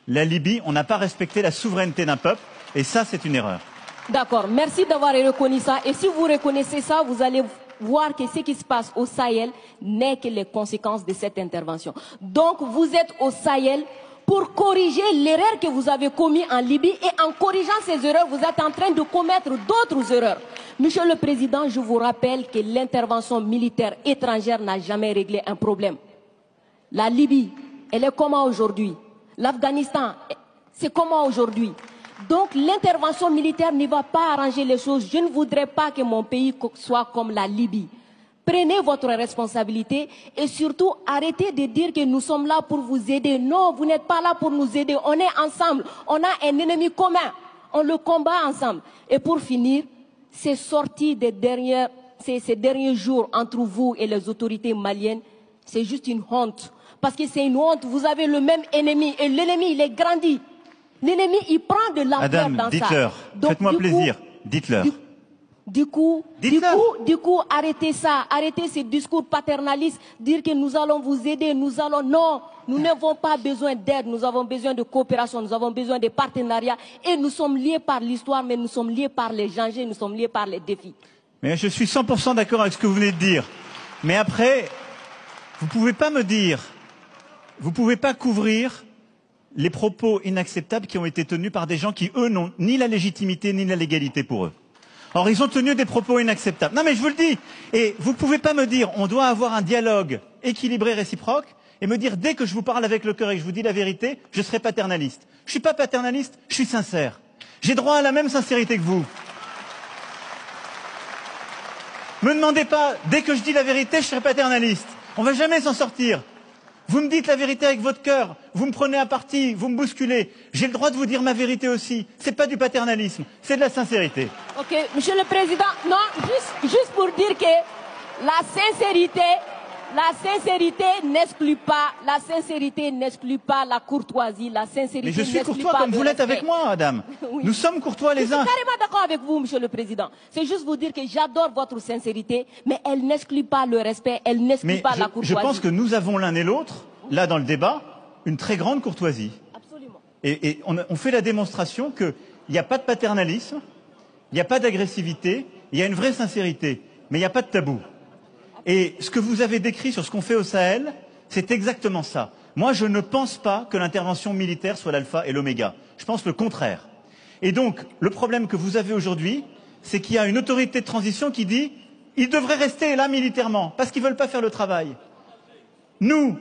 la Libye, on n'a pas respecté la souveraineté d'un peuple, et ça, c'est une erreur. D'accord, merci d'avoir reconnu ça. Et si vous reconnaissez ça, vous allez voir que ce qui se passe au Sahel n'est que les conséquences de cette intervention. Donc, vous êtes au Sahel pour corriger l'erreur que vous avez commise en Libye, et en corrigeant ces erreurs, vous êtes en train de commettre d'autres erreurs. Monsieur le Président, je vous rappelle que l'intervention militaire étrangère n'a jamais réglé un problème. La Libye, elle est comment aujourd'hui? L'Afghanistan, c'est comment aujourd'hui? Donc l'intervention militaire ne va pas arranger les choses. Je ne voudrais pas que mon pays soit comme la Libye. Prenez votre responsabilité et surtout arrêtez de dire que nous sommes là pour vous aider. Non, vous n'êtes pas là pour nous aider. On est ensemble. On a un ennemi commun. On le combat ensemble. Et pour finir, ces sorties ces derniers jours entre vous et les autorités maliennes, c'est juste une honte. Parce que c'est une honte. Vous avez le même ennemi et l'ennemi, il est grandi. L'ennemi, il prend de l'ampleur dans ça. Dites-leur. Faites-moi plaisir. Dites-leur. Du coup, arrêtez ça. Arrêtez ces discours paternalistes. Dire que nous allons vous aider, Non, nous n'avons pas besoin d'aide. Nous avons besoin de coopération. Nous avons besoin de partenariat. Et nous sommes liés par l'histoire, mais nous sommes liés par les dangers. Nous sommes liés par les défis. Mais je suis 100% d'accord avec ce que vous venez de dire. Mais après, vous pouvez pas me dire, vous pouvez pas couvrir les propos inacceptables qui ont été tenus par des gens qui, eux, n'ont ni la légitimité ni la légalité pour eux. Or, ils ont tenu des propos inacceptables. Non, mais je vous le dis. Et vous ne pouvez pas me dire, on doit avoir un dialogue équilibré, réciproque, et me dire, dès que je vous parle avec le cœur et que je vous dis la vérité, je serai paternaliste. Je ne suis pas paternaliste, je suis sincère. J'ai droit à la même sincérité que vous. Me demandez pas, dès que je dis la vérité, je serai paternaliste. On ne va jamais s'en sortir. Vous me dites la vérité avec votre cœur, vous me prenez à partie, vous me bousculez. J'ai le droit de vous dire ma vérité aussi. C'est pas du paternalisme, c'est de la sincérité. Ok, Monsieur le Président, non, juste pour dire que la sincérité n'exclut pas la courtoisie, la sincérité. Mais je suis courtois comme vous l'êtes avec moi, madame. Oui. Nous sommes courtois les uns. Je suis carrément d'accord avec vous, Monsieur le Président. C'est juste vous dire que j'adore votre sincérité, mais elle n'exclut pas le respect, elle n'exclut pas la courtoisie. Je pense que nous avons l'un et l'autre, là dans le débat, une très grande courtoisie. Absolument. Et on fait la démonstration qu'il n'y a pas de paternalisme, il n'y a pas d'agressivité, il y a une vraie sincérité, mais il n'y a pas de tabou. Et ce que vous avez décrit sur ce qu'on fait au Sahel, c'est exactement ça. Moi, je ne pense pas que l'intervention militaire soit l'alpha et l'oméga. Je pense le contraire. Et donc, le problème que vous avez aujourd'hui, c'est qu'il y a une autorité de transition qui dit « ils devraient rester là militairement, parce qu'ils ne veulent pas faire le travail ». Nous,